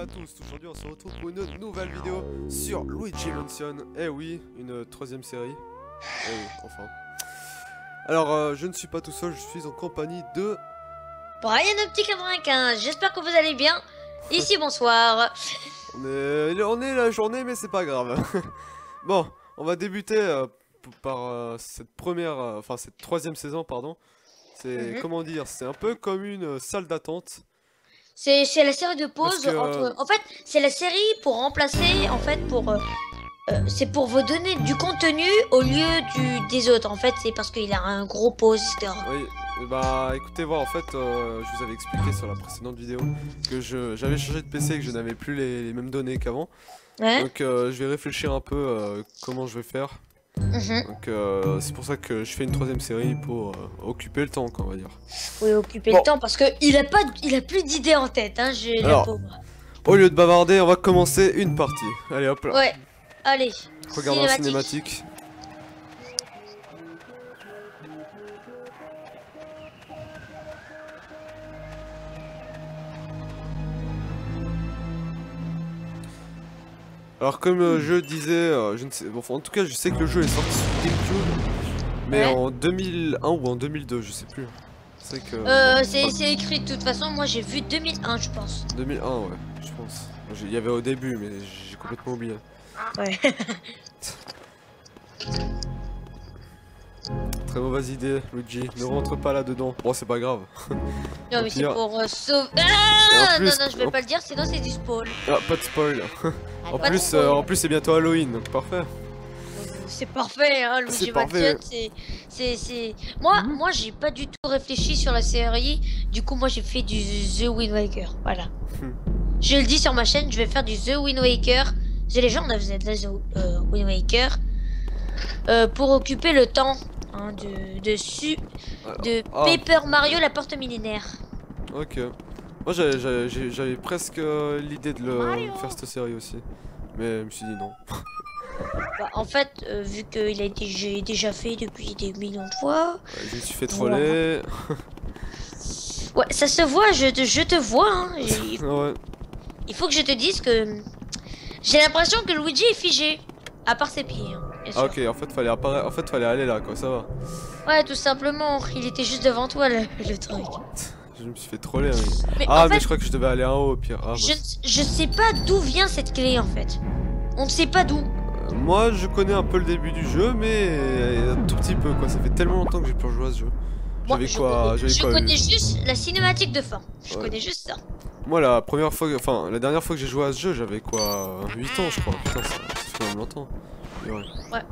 à tous, aujourd'hui on se retrouve pour une nouvelle vidéo sur Luigi Mansion. Eh oui, une troisième série. Eh oui, enfin. Alors, je ne suis pas tout seul, je suis en compagnie de... Brian Opti 95, j'espère que vous allez bien. Ici, bonsoir. On est la journée, mais c'est pas grave. Bon, on va débuter par cette première... enfin, cette troisième saison, pardon. C'est, comment dire, c'est un peu comme une salle d'attente. C'est la série de pause entre... En fait, c'est la série pour remplacer, en fait, pour... c'est pour vous donner du contenu au lieu des autres. En fait, c'est parce qu'il a un gros pause, etc. Oui, bah écoutez, voir en fait, je vous avais expliqué sur la précédente vidéo que j'avais changé de PC et que je n'avais plus les mêmes données qu'avant. Ouais. Donc je vais réfléchir un peu comment je vais faire. Donc c'est pour ça que je fais une troisième série pour occuper le temps, quoi, on va dire. Oui, occuper le temps parce que il a plus d'idées en tête, hein, Alors, au lieu de bavarder, on va commencer une partie. Allez hop là. Ouais, allez. Regardons la cinématique. Alors comme je disais, je ne sais, bon, en tout cas je sais que le jeu est sorti sur GameCube, mais en 2001 ou en 2002, je sais plus. C'est que... c'est écrit de toute façon, moi j'ai vu 2001 je pense. 2001 ouais, je pense. Il y avait au début, mais j'ai complètement oublié. Ouais. Très mauvaise idée, Luigi, ne rentre pas là-dedans. Bon, c'est pas grave. Non mais c'est pour sauver... Ah plus, non, je vais pas le dire, sinon c'est du spoil. Ah, pas de spoil. En plus c'est bientôt Halloween, donc parfait. C'est parfait, hein, Luigi Mansion, c'est... Moi j'ai pas du tout réfléchi sur la série, du coup moi j'ai fait du The Wind Waker, voilà. Je le dis sur ma chaîne, je vais faire du The Wind Waker, The Legend of Zelda The Wind Waker, pour occuper le temps, hein, de Paper Mario la porte millénaire. Ok. Moi j'avais presque l'idée de faire cette série aussi, mais je me suis dit non. Bah, en fait, vu qu'il a été déjà fait depuis des millions de fois... je me suis fait troller. Ouais, ça se voit, je te vois. Hein. Ouais. Il faut que je te dise que j'ai l'impression que Luigi est figé, à part ses pieds. Hein, bien sûr. Ah ok, en fait fallait aller là, quoi, ça va. Ouais, tout simplement, il était juste devant toi le truc. Je me suis fait troller. Hein. Mais mais je crois que je devais aller en haut au pire. Ah, je sais pas d'où vient cette clé en fait. On ne sait pas d'où. Moi je connais un peu le début du jeu, mais un tout petit peu quoi. Ça fait tellement longtemps que j'ai plus rejoué à ce jeu. Je connais juste la cinématique de fin. Je connais juste ça. Moi la dernière fois que j'ai joué à ce jeu, j'avais quoi 8 ans je crois. Putain, ça fait quand même longtemps. Ouais.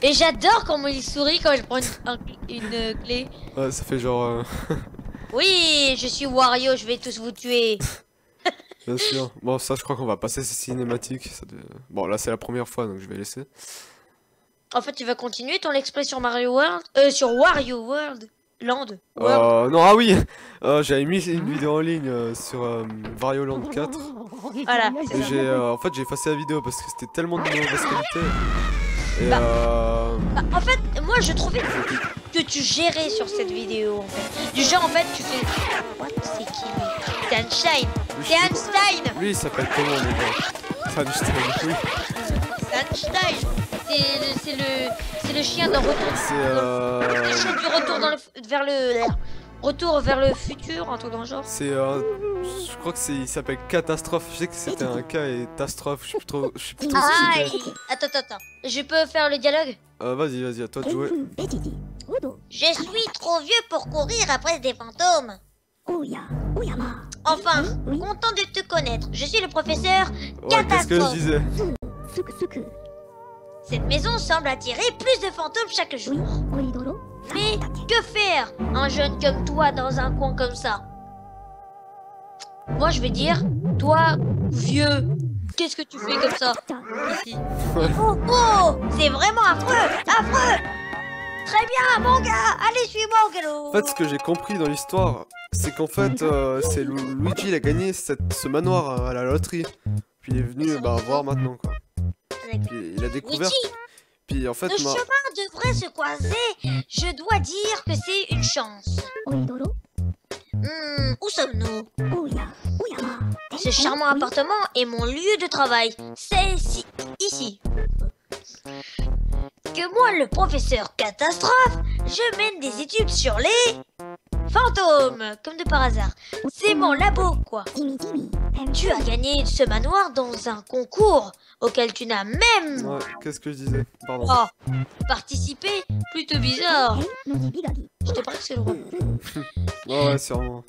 Et j'adore comment il sourit quand il prend une clé. Ouais, ça fait genre... Oui, je suis Wario, je vais tous vous tuer. Bien sûr. Bon, ça, je crois qu'on va passer ces cinématiques. Bon, là, c'est la première fois, donc je vais laisser. En fait, tu vas continuer ton exprès sur Mario World, sur Wario World, Land. Non, ah oui. J'avais mis une vidéo en ligne sur Wario Land 4. Voilà. Et en fait, j'ai effacé la vidéo parce que c'était tellement de mauvaise qualité. Et en fait, moi, je trouvais que tu gérais sur cette vidéo, en fait. Du genre, en fait, tu fais... What? C'est qui, lui? C'est Einstein. C'est Einstein. Lui, il s'appelle comment, les gars? C'est Einstein, oui. C'est Einstein. C'est le chien d'un retour. C'est le chien du retour retour vers le futur, un truc dans le genre. C'est je crois que il s'appelle Catastrophe. Je sais que c'était un K et Catastrophe. Je sais plus trop. Attends. Je peux faire le dialogue? Vas-y, à toi de jouer. Je suis trop vieux pour courir après des fantômes. Enfin, content de te connaître. Je suis le professeur Catastrophe. Qu'est-ce que je disais? Cette maison semble attirer plus de fantômes chaque jour. Mais que faire, un jeune comme toi, dans un coin comme ça? Moi, je vais dire, toi, vieux, qu'est-ce que tu fais comme ça ici? Oh, c'est vraiment affreux, affreux. Très bien, mon gars, allez, suis-moi au galop. En fait, ce que j'ai compris dans l'histoire, c'est qu'en fait, c'est Luigi, il a gagné ce manoir à la loterie. Puis il est venu voir maintenant, quoi. Puis il a découvert. Puis en fait, nos chemins devraient se croiser. Je dois dire que c'est une chance. Où sommes-nous? Ce charmant appartement est mon lieu de travail. C'est ici. Que moi, le professeur catastrophe, je mène des études sur les fantômes, comme de par hasard. C'est mon labo, quoi. Tu as gagné ce manoir dans un concours auquel tu n'as même... Ouais, qu'est-ce que je disais? Pardon. Oh, participé? Plutôt bizarre. Je te parle que c'est le rôle. Ouais, sûrement.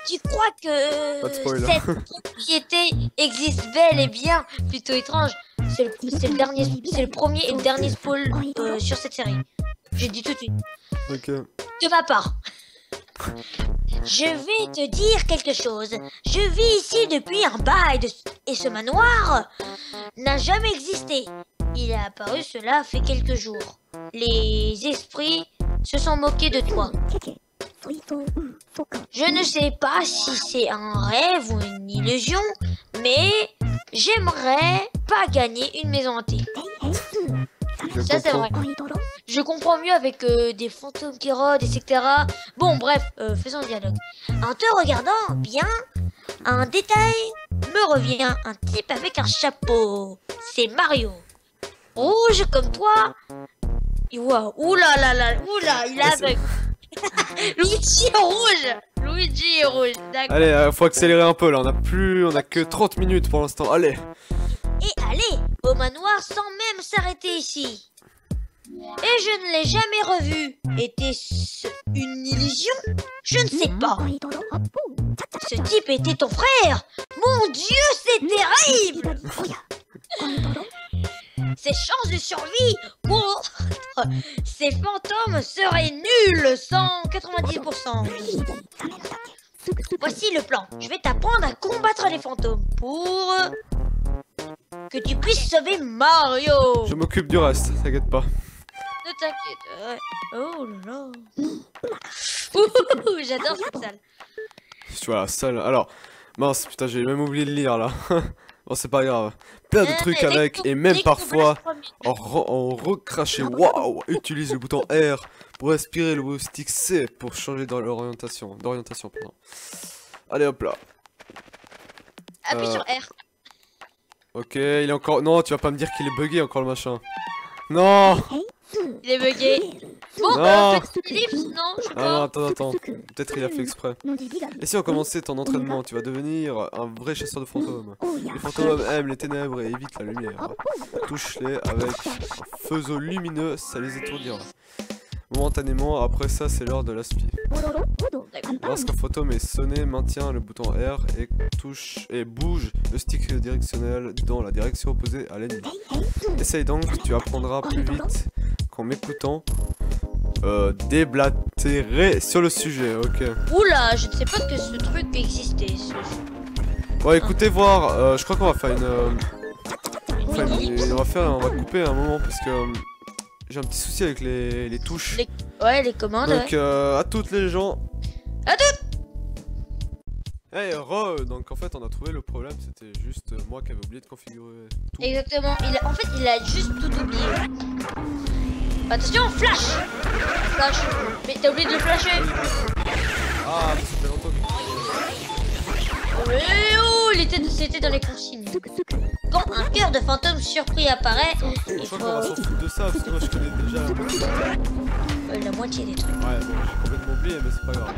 Tu crois que Pas de spoil, hein. cette propriété existe bel et bien? Plutôt étrange. C'est le premier et le dernier spoil sur cette série. Je dis tout de suite. Ok. De ma part. Je vais te dire quelque chose. Je vis ici depuis un bail et ce manoir n'a jamais existé. Il est apparu cela fait quelques jours. Les esprits se sont moqués de toi. Je ne sais pas si c'est un rêve ou une illusion, mais j'aimerais pas gagner une maison hantée. Ça c'est vrai. Je comprends mieux avec des fantômes qui rôdent, etc. Bon bref, faisons le dialogue. En te regardant bien, un détail me revient. Un type avec un chapeau. C'est Mario. Rouge comme toi. Wow. Oula là là, oula, il est aveugle. Luigi est rouge. Luigi est rouge, d'accord. Allez, faut accélérer un peu là, on a que 30 minutes pour l'instant, allez. Et aller au manoir sans même s'arrêter ici. Et je ne l'ai jamais revu. Était-ce une illusion? Je ne sais pas. Ce type était ton frère. Mon Dieu, c'est terrible. Ses chances de survie contre ces fantômes seraient nulles, 190%. Voici le plan. Je vais t'apprendre à combattre les fantômes pour que tu puisses sauver Mario. Je m'occupe du reste, t'inquiète pas. Ne t'inquiète. Oh là là. J'adore cette salle. Tu vois la salle. Alors, mince, putain, j'ai même oublié de lire là. Bon, c'est pas grave. Plein de trucs avec, et même parfois en recracher. Waouh! Utilise le bouton R pour aspirer, le stick C pour changer dans l'orientation. D'orientation, pardon. Allez hop là. Appuie sur R. Ok, il est encore. Non, tu vas pas me dire qu'il est bugué encore le machin. Non! Il est bugué. Bon, petit livre, non, je sais pas. Ah non, attends. Peut-être il a fait exprès. Et si on commençait ton entraînement, tu vas devenir un vrai chasseur de fantômes. Les fantômes aiment les ténèbres et évitent la lumière. Touche-les avec un faisceau lumineux, ça les étourdira. Momentanément, après ça, c'est l'heure de l'aspi. Lorsqu'un fantôme est sonné, maintiens le bouton R et touche et bouge le stick directionnel dans la direction opposée à l'ennemi. Essaye donc, tu apprendras plus vite qu'en m'écoutant déblatérer sur le sujet, ok. Oula, je ne sais pas que ce truc existait. Bon, écoutez voir, je crois qu'on va faire on va couper un moment parce que j'ai un petit souci avec les touches. Ouais, les commandes. Donc à toutes les gens. À toutes. Hey, donc en fait on a trouvé le problème, c'était juste moi qui avais oublié de configurer tout. Exactement, en fait il a juste tout oublié. Attention, flash. Flash. Mais t'as oublié de le flasher. Ah, mais ça fait longtemps que... Mais oh, c'était dans les consignes. Quand un cœur de fantôme surpris apparaît, il Je faut... crois qu'on va s'en foutre de ça parce que moi je connais déjà la moitié des trucs. Ouais, bon, j'ai complètement oublié mais c'est pas grave.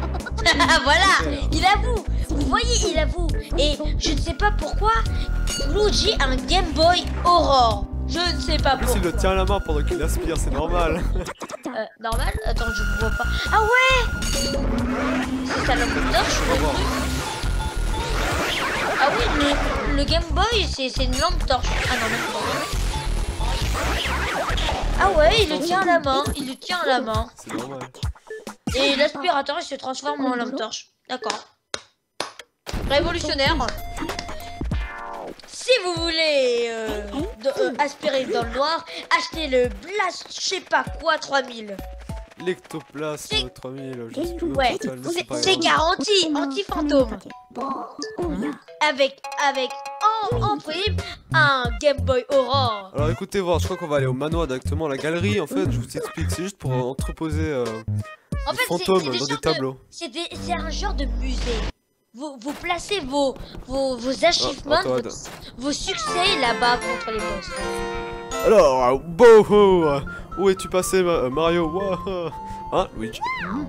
Voilà, il avoue. Vous voyez, il avoue. Et je ne sais pas pourquoi Luigi a un Game Boy Aurore. Je ne sais pas pourquoi. Il le tient à la main pendant qu'il aspire, c'est normal. Normal? Attends, je ne vois pas. Ah ouais! C'est sa lampe torche, le truc. Ah oui, le Game Boy, c'est une lampe torche. Ah non, même pas. Ah ouais, il le tient à la main. Il le tient à la main. C'est normal. Et l'aspirateur, il se transforme en lampe torche. D'accord. Révolutionnaire. Si vous voulez aspirer dans le noir, achetez le Blast, je sais pas quoi, 3000. L'ectoplasme 3000, je sais plus. Ouais, c'est garanti, anti-fantôme. Avec en prime un Game Boy Aurore. Alors écoutez voir, je crois qu'on va aller au manoir directement. La galerie, en fait, je vous explique, c'est juste pour entreposer des fantômes dans des tableaux. C'est un genre de musée. vous placez vos achievements, vos succès là-bas contre les boss. Alors, boho, où es-tu passé, Mario? Wow. Hein, Luigi?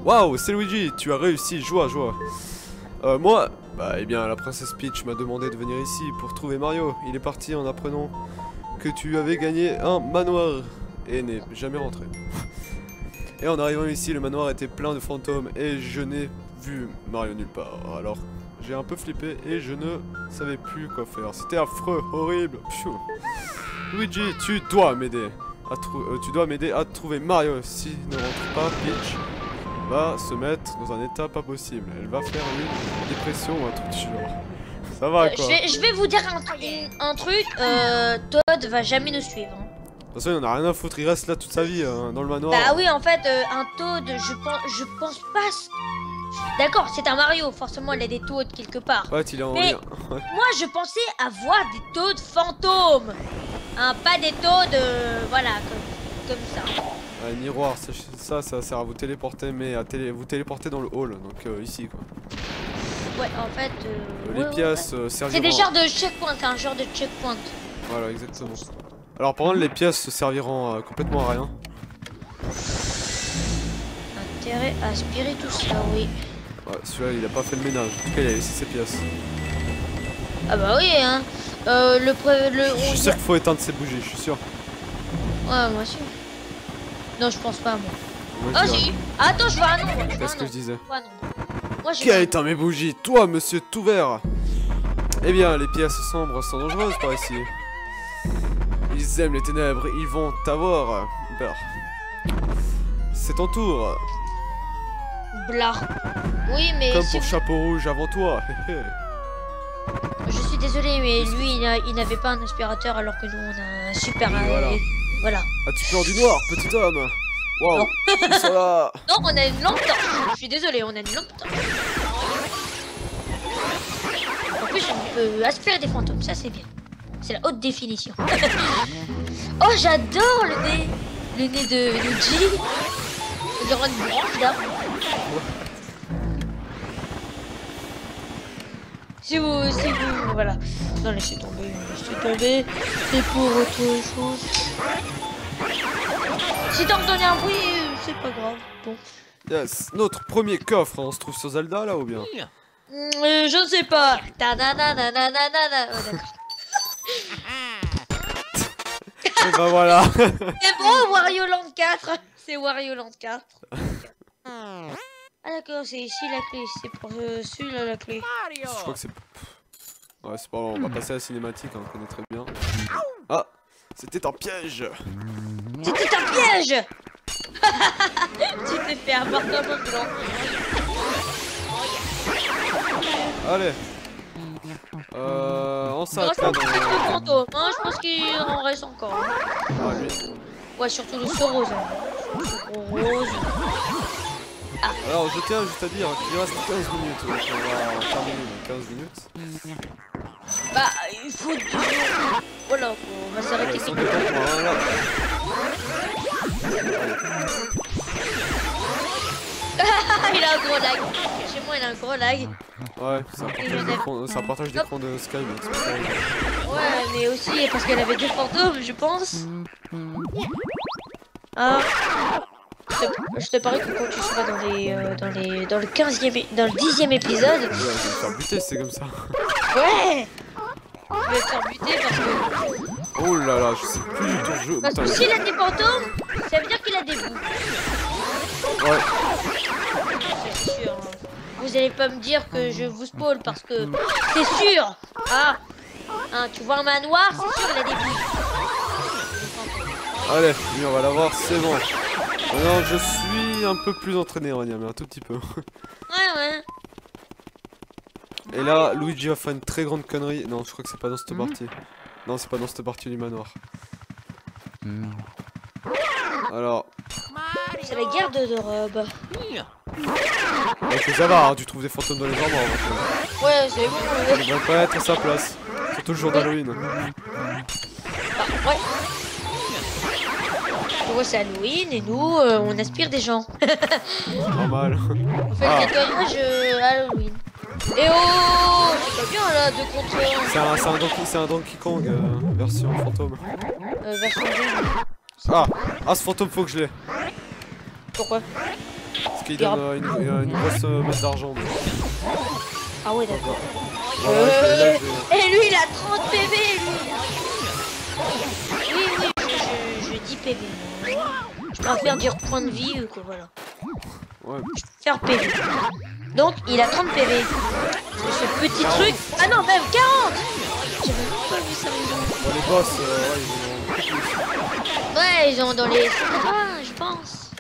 Waouh, c'est Luigi, tu as réussi, joie. Moi, eh bien, la princesse Peach m'a demandé de venir ici pour trouver Mario. Il est parti en apprenant que tu avais gagné un manoir et n'est jamais rentré. Et en arrivant ici, le manoir était plein de fantômes et je n'ai vu Mario nulle part. Alors, j'ai un peu flippé et je ne savais plus quoi faire. C'était affreux, horrible. Pfiou. Luigi, tu dois m'aider à trouver Mario. Si ne rentre pas, Peach va se mettre dans un état pas possible. Elle va faire une dépression ou un truc du genre. Ça va quoi. Je vais vous dire un truc. Toad va jamais nous suivre. Hein. De toute façon, il en a rien à foutre. Il reste là toute sa vie dans le manoir. Bah oui, en fait, un Toad, je pense pas. D'accord, c'est un Mario. Forcément, il a des Toads quelque part. Ouais, il est en Mais lien. Ouais. moi, je pensais avoir des Toads fantômes. Hein, pas des Toads, voilà, comme ça. Ouais, miroir, ça sert à vous téléporter, mais à vous téléporter dans le hall, donc ici quoi. Ouais, en fait. Les pièces serviront. C'est des genres de checkpoint, un genre de checkpoint. Voilà, exactement. Alors, par contre, les pièces se serviront complètement à rien. Intérêt à aspirer tout ça, oui. Ouais, celui-là, il a pas fait le ménage. En tout cas, il a laissé ses pièces. Ah bah oui, hein. Je suis sûr qu'il faut éteindre ces bougies, je suis sûr. Ouais, moi aussi. Non, je pense pas, moi. Ah si. Attends, je vois un nombre. Qu'est-ce que je disais? Qui a éteint mes bougies? Toi, monsieur tout vert. Eh bien, les pièces sombres sont dangereuses par ici. Ils aiment les ténèbres, ils vont t'avoir peur. C'est ton tour. Blah. Oui, mais... Comme pour Chapeau Rouge avant toi. Je suis désolé, mais lui, il n'avait pas un aspirateur alors que nous, on a un super... Voilà. As-tu peur du noir, petit homme? Waouh. Là. Non, on a une lampe torche. Je suis désolé, on a une lampe torche. En plus, on peut aspirer des fantômes, ça c'est bien. C'est la haute définition. Oh, j'adore le nez. Le nez de Luigi. Il y aura une branche là. Si vous, voilà. Non, laissez tomber. C'est pour autre chose. Si t'en redonnes un bruit, c'est pas grave. Bon. Yes, notre premier coffre, on se trouve sur Zelda là ou bien? Je ne sais pas. Et bah voilà. C'est bon, Wario Land 4. C'est Wario Land 4. Ah d'accord, c'est ici la clé. C'est pour celui-là la clé. Je crois que c'est... Ouais, c'est pas bon, on va passer à la cinématique, on connaît très bien. Ah, c'était un piège. C'était un piège. Tu t'es fait avoir comme un blanc. Allez. On s'arrête là dans... Hein, je pense qu'il en reste encore. Hein. Ah, lui. Ouais, surtout le saut rose. Rose. Ah. Alors, je tiens juste à dire qu'il reste 15 minutes. Donc on va terminer dans 15 minutes. Bah, il faut... Voilà, on va s'arrêter. Voilà. Il a un gros lag. Chez moi, il a un gros lag. Ouais, c'est un partage d'écran de Sky. Ouais, mais aussi parce qu'elle avait deux fantômes, je pense. Ah. Je te parie que quand tu seras dans le 15e, dans le 10e épisode... Ouais, je vais me faire buter, c'est comme ça. Ouais. Je vais te faire buter parce que... Oh là là, je sais plus du tout le jeu. Parce que s'il a des fantômes, ça veut dire qu'il a des bouts. Ouais. C'est sûr. Vous allez pas me dire que je vous spoil parce que c'est sûr. Ah. Hein, tu vois un manoir, c'est sûr il a des bouts. Allez, lui on va l'avoir, c'est bon. Maintenant je suis un peu plus entraîné, on va dire, mais un tout petit peu. Ouais. Et là, Luigi va faire une très grande connerie. Non, je crois que c'est pas dans cette partie. Non, c'est pas dans cette partie du manoir. Alors... C'est la guerre de robe. Ok, ça va, hein, tu trouves des fantômes dans les arbres. Hein, ouais, c'est bon. Il devrait pas être à sa place. Surtout le jour d'Halloween. Ouais. Tu vois, c'est Halloween et nous, on aspire des gens. Normal. On fait le nettoyage Halloween. Eh oh, c'est pas bien là, 2 contre 1. C'est un Donkey Kong version fantôme. Version 2. Ah, ce fantôme faut que je l'ai. Pourquoi? Parce qu'il donne une grosse masse d'argent. Ah ouais, d'accord. Et lui, il a 30 PV, lui. Oui, je dis PV. Je préfère dire point de vie que voilà. Ouais. Je préfère PV. Donc, il a 30 PV. Ce petit truc... Ah non, même 40. J'avais même pas vu ça. Bon, les boss, ouais, ils ont beaucoup plus. Ouais, ils ont dans les 120, je pense.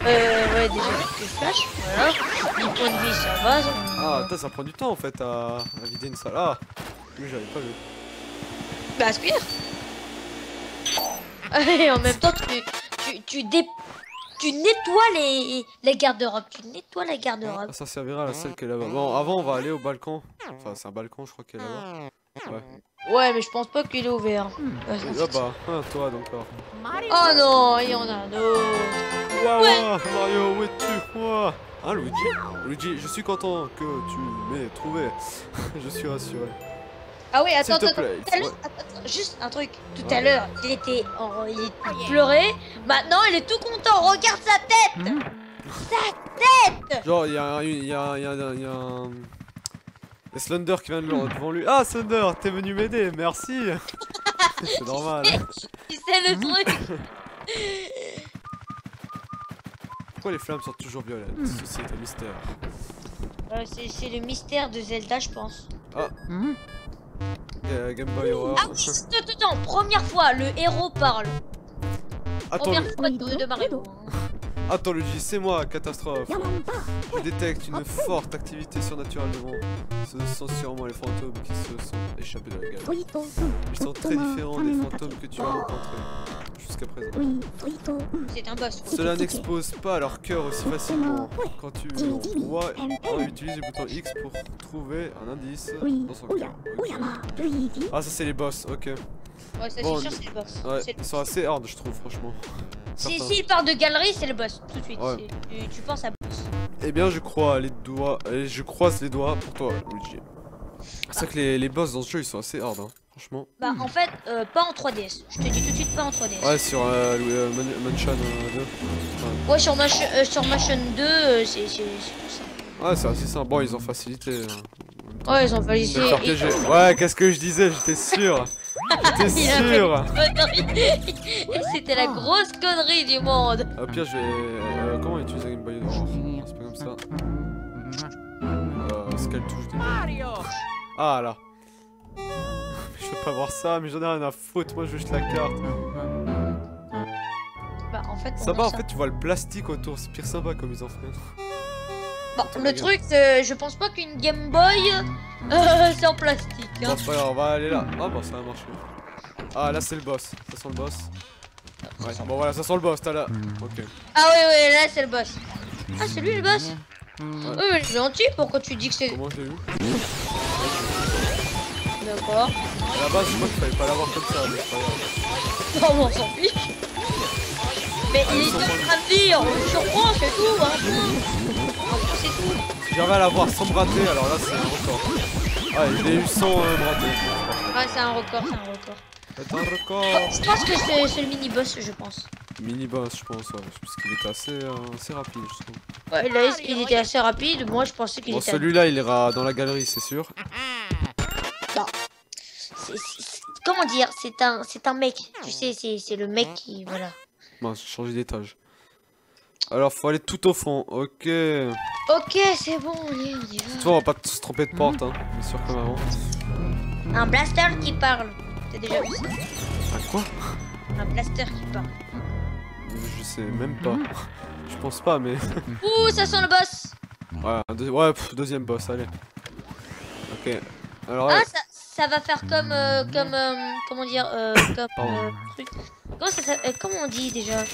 Ouais, déjà quelques flash, voilà. 10 points de vie, ça va. Ah, attends, ça prend du temps en fait à vider une salle. Ah, lui j'avais pas vu. Bah, aspire. Et en même temps, tu nettoies les garde-robes. Tu nettoies les garde-robes. Ah, ça servira à la salle qui est là-bas. Bon, avant, on va aller au balcon. Enfin, c'est un balcon, je crois, qui est là-bas. Ouais. Ouais, mais je pense pas qu'il est ouvert. Ah bah, toi donc. Oh non, il y en a un autre. Waouh, Mario, où es-tu? Ouah. Hein, Luigi, je suis content que tu m'aies trouvé. Je suis rassuré. Ah oui, attends, S'il te plaît, attends, juste un truc. Tout à l'heure, il pleurait. Maintenant, il est tout content. Regarde sa tête. Sa tête. Genre, il y a un Slender qui vient devant lui. Ah, Slender, t'es venu m'aider, merci. C'est normal. C'est le truc. Pourquoi les flammes sont toujours violettes? Ceci est un mystère. C'est le mystère de Zelda, je pense. Ah. Game Boy Horror. Ah oui, attends, première fois, le héros parle. Attends, Première fois de Mario. Attends, Luigi, c'est moi, catastrophe. Je détecte une forte activité surnaturelle devant. Ce sont sûrement les fantômes qui se sont échappés de la galerie. Ils sont très différents des fantômes que tu as rencontrés jusqu'à présent. C'est un boss. Cela n'expose pas leur cœur aussi facilement. Quand tu vois, utilise le bouton X pour trouver un indice dans son cœur. Okay. Ah, ça c'est les boss, ok. Ouais, ça Bon, c'est sûr, c'est le boss. Ouais, ils sont assez hard, je trouve, franchement. S'il part de galerie, c'est le boss, tout de suite. Ouais. Tu penses à boss. Eh bien, je croise les doigts pour toi, Luigi. C'est vrai que les boss dans ce jeu, ils sont assez hard, hein, franchement. Bah, en fait, pas en 3DS. Je te dis tout de suite, pas en 3DS. Ouais, sur Mansion 2. Ouais, sur Mansion 2, c'est tout ça. Ouais, c'est assez simple. Bon, ils ont facilité. Ouais, ils ont facilité. Ouais, qu'est-ce que je disais? J'étais sûr. J'étais sûr. C'était la grosse connerie du monde. Au pire, je vais. Comment utiliser Game Boy Advance? C'est pas comme ça. C'est quelle touche déjà? Ah là. Je veux pas voir ça, mais j'en ai rien à foutre. Moi, je veux juste la carte. Bah, en fait, ça va, en fait, tu vois le plastique autour. C'est pire sympa comme ils ont fait. Bon, le truc, je pense pas qu'une Game Boy, c'est en plastique. Hein. Bon, c'est pas grave, on va aller là. Ah, bon, ça a marché. Ah, là, c'est le boss. Ça sent le boss. Ouais, bon, voilà, ça sent le boss, t'as là. Ok. Ah, ouais, là, c'est le boss. Ah, c'est lui le boss? Ouais, mais c'est gentil, pourquoi tu dis que c'est. Comment je l'ai eu? D'accord. À la base, je crois qu'il fallait pas l'avoir comme ça, mais c'est pas grave. Non, on s'en fiche. Mais il est en train de dire, on surprend, c'est tout, hein. C'est tout. Si j'arrive à l'avoir sans me rater, alors là, c'est un record. Ouais, je l'ai eu sans me rater. Ouais, c'est un record, c'est un record. C'est un record. Je pense que c'est le mini-boss, je pense. Mini-boss, je pense, ouais. Parce qu'il était assez rapide, je trouve. Ouais, là, il était assez rapide. Moi, je pensais qu'il était. Celui-là, il ira dans la galerie, c'est sûr. Non. Comment dire? C'est un mec. Tu sais, c'est le mec qui. Voilà. Bon, j'ai changé d'étage. Alors, faut aller tout au fond, ok. Ok, c'est bon, on y va. Tu vois, on va pas se tromper de porte, hein. Bien sûr, comme avant. Un blaster qui parle. T'as déjà vu ça? Un quoi? Un blaster qui parle. Je sais même pas. Je pense pas, mais. Ouh, ça sent le boss! Ouais, deuxième boss, allez. Ok. Alors, ah, ça va faire comme. Comment dire? Comme. Truc. Comment on dit déjà?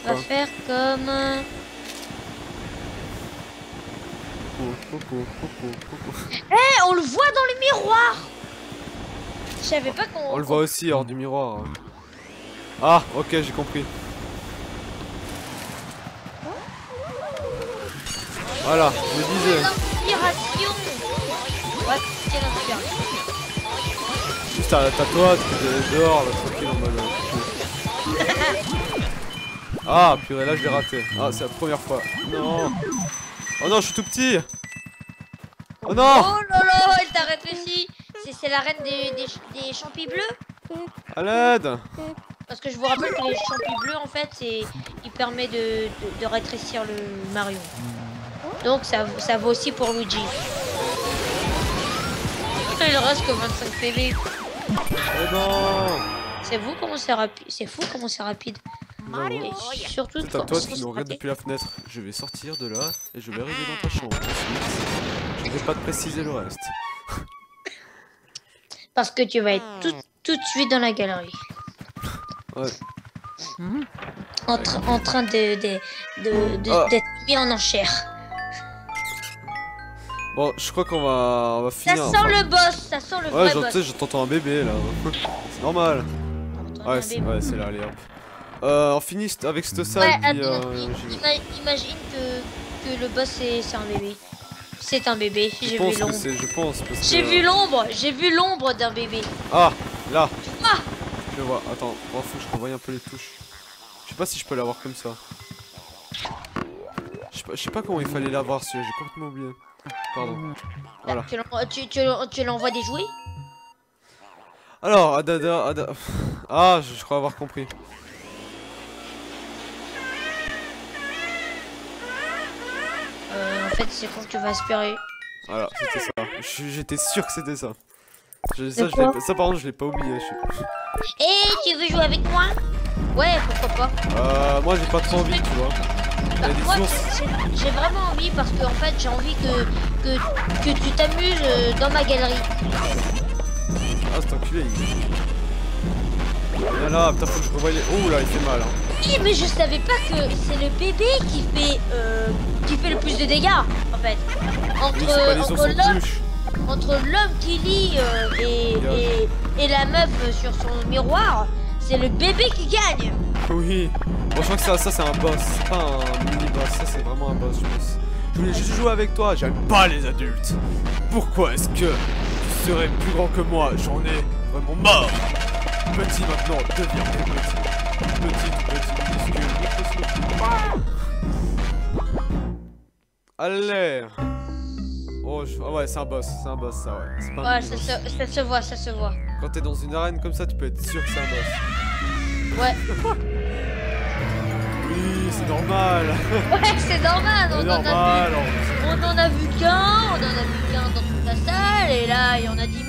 Ça va faire comme. Eh, on le voit dans le miroir! Je savais pas qu'on. On le voit aussi hors du miroir. Ah, ok, j'ai compris. Voilà, je me disais. L'inspiration. Ouais, c'est l'inspiration. Juste t'as toi, t'es dehors là, tranquille en mode. Ah purée, là je l'ai raté. Ah, c'est la première fois. Non. Oh non, je suis tout petit. Oh non. Oh là là, elle t'a réfléchi. C'est la reine des champis bleus. À l'aide. Parce que je vous rappelle que les champis bleus, en fait, il permet de rétrécir le Mario. Donc ça vaut aussi pour Luigi. Il reste que 25 PV. Oh non. C'est vous comment c'est rapide. C'est fou comment c'est rapide. Mario. Et surtout C'est à toi qui nous regarde depuis la fenêtre. Je vais sortir de là et je vais arriver dans ta chambre. Ensuite, je ne vais pas te préciser le reste. Parce que tu vas être tout de suite dans la galerie. Ouais. En train d'être mis en enchère. Bon, je crois qu'on va Ça finir. sent le boss, ça sent le vrai boss. Ouais, j'entends un bébé là. C'est normal. Ouais, c'est là, allez hop. On finit avec cette salle. Ouais, puis, imagine que le boss c'est un bébé. C'est un bébé, j'ai vu l'ombre. Je pense parce que... J'ai vu l'ombre d'un bébé. Ah, là. Ah, je le vois, attends, faut que je revoie un peu les touches. Je sais pas si je peux l'avoir comme ça. Je sais pas comment il fallait l'avoir celui-là, j'ai complètement oublié. Pardon. Voilà. Tu l'envoies des jouets? Alors, Ah, je crois avoir compris. En fait, c'est quand tu vas aspirer. Voilà, c'était ça. J'étais sûr que c'était ça. Ça, par contre, je l'ai pas oublié. Tu veux jouer avec moi? Ouais, pourquoi pas. Moi, j'ai pas trop envie, tu vois. Moi, j'ai vraiment envie parce que en fait, j'ai envie que tu t'amuses dans ma galerie. Ah, c'est enculé. Viens là, putain, faut que je revoie les... Oh là, il fait mal. Hein. Mais je savais pas que c'est le bébé qui fait le plus de dégâts, en fait. Entre l'homme qui lit et la meuf sur son miroir, c'est le bébé qui gagne. Oui. Bon, je crois que ça c'est un boss, c'est pas un mini-boss, ça c'est vraiment un boss, je pense. Je voulais juste jouer avec toi, j'aime pas les adultes. Pourquoi est-ce que tu serais plus grand que moi? J'en ai vraiment marre. Petit maintenant, deviens plus petit. Petit, minuscule. Allez. Oh, ouais, c'est un boss, ça, ouais. C'est pas ça se voit. Quand t'es dans une arène comme ça, tu peux être sûr que c'est un boss. Ouais. Oui, c'est normal. Ouais, c'est normal. On en a vu qu'un dans toute la salle, et là, il y en a 10 000.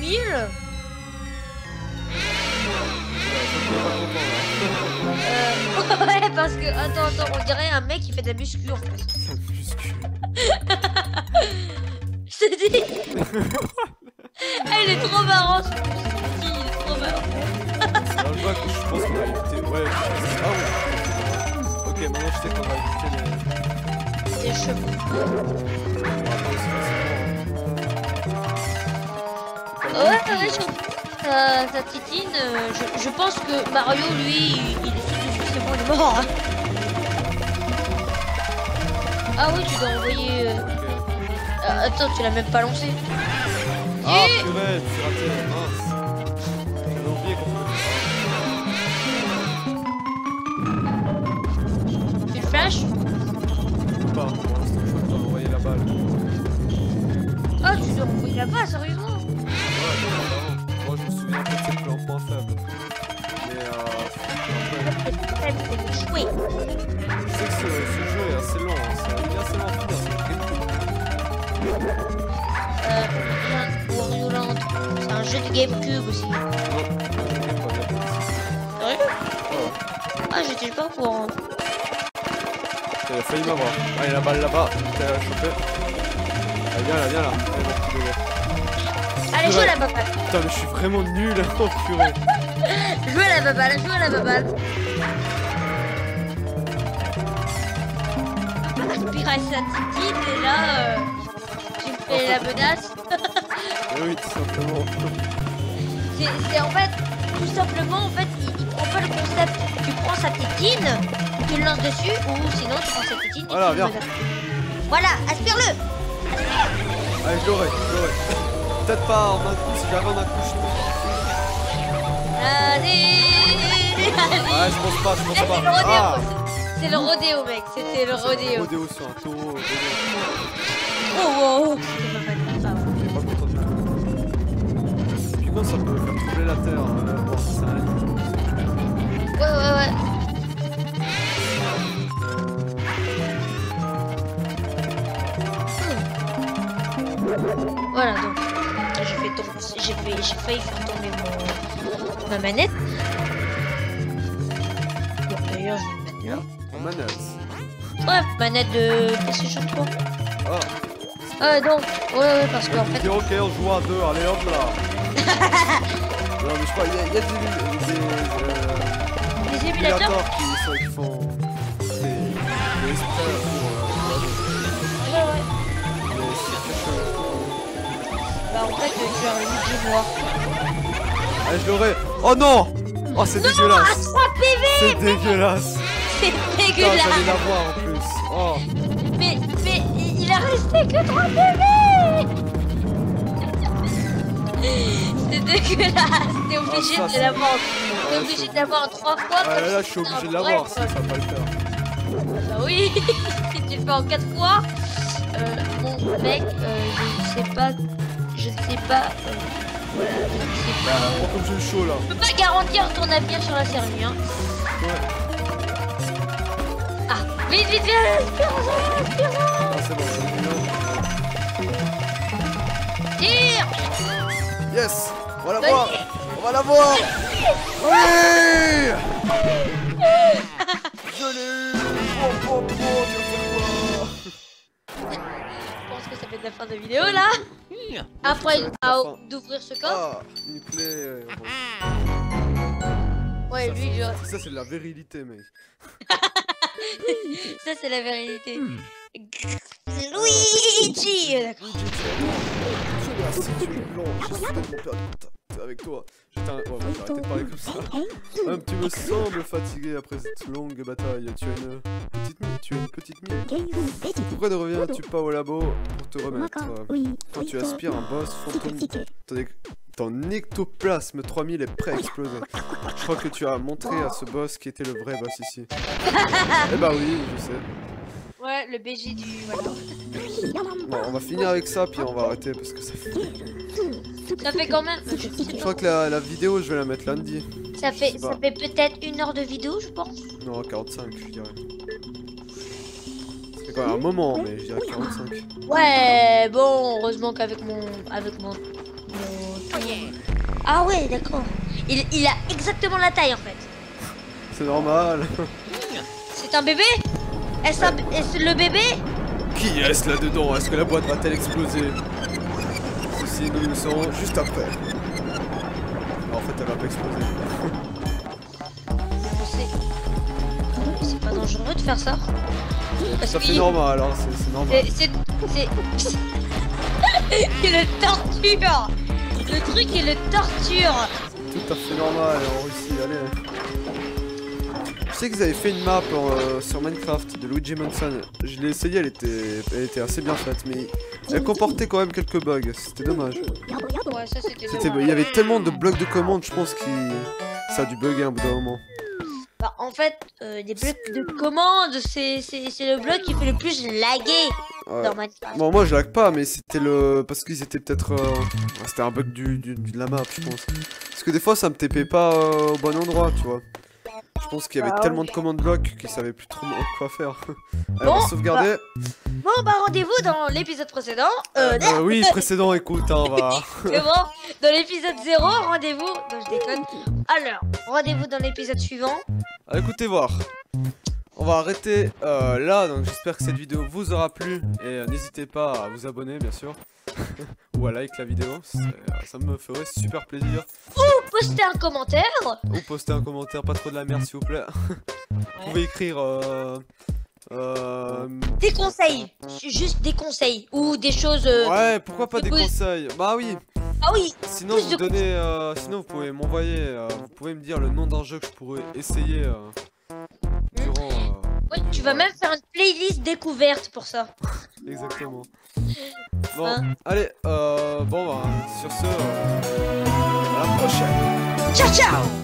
Ouais, parce que, attends, on dirait un mec qui fait de la muscu en fait. Ça muscu. Je te dis. Il est trop marrant ce petit, il est trop marrant. Je pense qu'on va éviter. Ouais, ah ouais. Ok, maintenant je sais qu'on va éviter les cheveux. Ouais, sa titine, je pense que Mario, lui, il est c'est bon, il est mort. Hein. Ah oui, tu dois envoyer... attends, tu l'as même pas lancé. Ah purée, tu as raté, mince. J'avais oublié qu'on Tu le flash? Pas, pour l'instant, je crois que tu dois envoyer la balle. Ah, tu dois envoyer la balle, sérieusement? Ouais, moi je me souviens que c'est plus un point faible. Mais c'est joué. Je sais que ce jeu est assez long, hein. C'est assez lent à finir, Wario Land, c'est un jeu de GameCube aussi. Sérieux? Ah, j'étais pas au courant. Il a failli m'avoir. Allez, la balle là-bas, t'as chopé. Allez, viens là. Allez, joue à la baballe. Putain, mais je suis vraiment nul, oh purée. Joue à la baballe. Aspire sa titine et là, tu me fais la menace. Oui, tout simplement. C'est en fait, tout simplement, il prend pas le concept. Tu prends sa tétine, tu le lances dessus, ou sinon tu prends sa tétine et voilà, tu viens. le Voilà, aspire-le. Allez, je l'aurai. Peut-être pas en un coup, si j'avais en un coup, je te... Allez. Ouais, je pense pas. C'est le rodéo, mec, c'était le rodéo. Rodéo sur un taureau. Oh. J'ai pas content du tout. Puis moi, ça peut faire trembler la terre. Bon, c'est un animal. Ouais. Voilà, donc j'ai failli faire tomber ma manette. Bon, d'ailleurs, je vais le mettre là. En manette. Ouais, manette de PlayStation 3. Donc, ouais, parce qu'en fait... Ok, on joue à deux, allez hop là. Non mais je crois, il y a des émulateurs qui font des extraits pour... Ouais. Mais c'est très chaud. Bah en fait, tu as un Luigi noir. Allez, je l'aurai. Oh non. Oh, c'est dégueulasse. À 3 PV. C'est dégueulasse. C'est Putain, dégueulasse. j'allais l'avoir en plus. Oh. Mais il a resté que 3 PV. C'est dégueulasse. T'es obligé de l'avoir. T'es obligé de l'avoir 3 fois. Ah là, je suis obligé de l'avoir, sinon ça va pas le faire. Bah oui. Si tu le fais en 4 fois. Bon mec, je sais pas. Voilà, je sais pas. Oh, comme j'ai chaud là. Je peux pas garantir ton avenir sur la série, hein. Ouais. Ah, vite, aspire. Ah, c'est bon, Tire. Yes. On va Vas-y. l'avoir. Oui. Je l'ai eu. Oh, tu vas faire quoi? Je pense que ça va être la fin de la vidéo là. Après d'ouvrir ce coffre. Ah, il plaît. Ouais, ça, lui, genre. ça c'est de la virilité, mec. Ça, c'est la vérité. Luigi. D'accord. Si tu es blanc, j'ai soudainement perdu contact avec toi. J'étais un... Oh, j'ai arrêté de parler comme ça. Tu me sembles fatigué après cette longue bataille. Tu as une petite mine. Pourquoi ne reviens-tu pas au labo pour te remettre? Quand tu aspires un boss fantôme, ton ectoplasme 3000 est prêt à exploser. Je crois que tu as montré à ce boss qui était le vrai boss ici. Eh bah oui, je sais. Ouais, le BG du... Voilà. Bon, on va finir avec ça, puis on va arrêter parce que ça fait... Ça fait quand même... Je crois que la vidéo, je vais la mettre lundi. Ça fait peut-être 1 heure de vidéo, je pense. Non, 45, je dirais. Ça fait quand même un moment, mais je dirais 45. Ouais, bon, heureusement qu'avec mon... Ah ouais, d'accord. Il a exactement la taille, en fait. C'est normal. C'est un bébé? Est-ce le bébé? Qui est-ce là-dedans? Est-ce que la boîte va-t-elle exploser? Ceci, nous le saurons juste après. En fait, elle va pas exploser. C'est pas dangereux de faire ça? Ça fait normal, hein, c'est normal. Il le torture. Le truc, il le torture. Tout à fait normal en Russie, allez. Je sais qu'ils avaient fait une map sur Minecraft de Luigi Mansion. Je l'ai essayé, elle était assez bien faite, mais elle comportait quand même quelques bugs. C'était dommage. Ouais, ça c'était dommage. Il y avait tellement de blocs de commande, je pense que ça a dû bugger un bout d'un moment. Bah, en fait, des blocs de commande, c'est le bloc qui fait le plus laguer dans Minecraft. Bon, moi je lag pas, mais c'était parce qu'ils étaient peut-être. C'était un bug de la map, je pense. Parce que des fois ça me TP pas au bon endroit, tu vois. Je pense qu'il y avait tellement de commandes blocs qu'ils savaient plus trop quoi faire. Allez, on va sauvegarder. Bon, rendez-vous dans l'épisode précédent. Oui, précédent, écoute, hein, on va. C'est bon, dans l'épisode 0, rendez-vous. Non, je déconne. Alors, rendez-vous dans l'épisode suivant. Écoutez voir. On va arrêter là, donc j'espère que cette vidéo vous aura plu. Et n'hésitez pas à vous abonner, bien sûr. Ou à like la vidéo, ça me ferait super plaisir. Ou poster un commentaire. Ou poster un commentaire, pas trop de la merde s'il vous plaît. Vous pouvez écrire des conseils, juste des conseils ou des choses. Ouais, pourquoi pas des conseils? Bah oui. Ah oui. Sinon vous donnez, sinon vous pouvez m'envoyer, vous pouvez me dire le nom d'un jeu que je pourrais essayer durant. Ouais, tu vas même faire une playlist découverte pour ça. Exactement. Bon, allez, bon, bah, sur ce, à la prochaine. Ciao, ciao.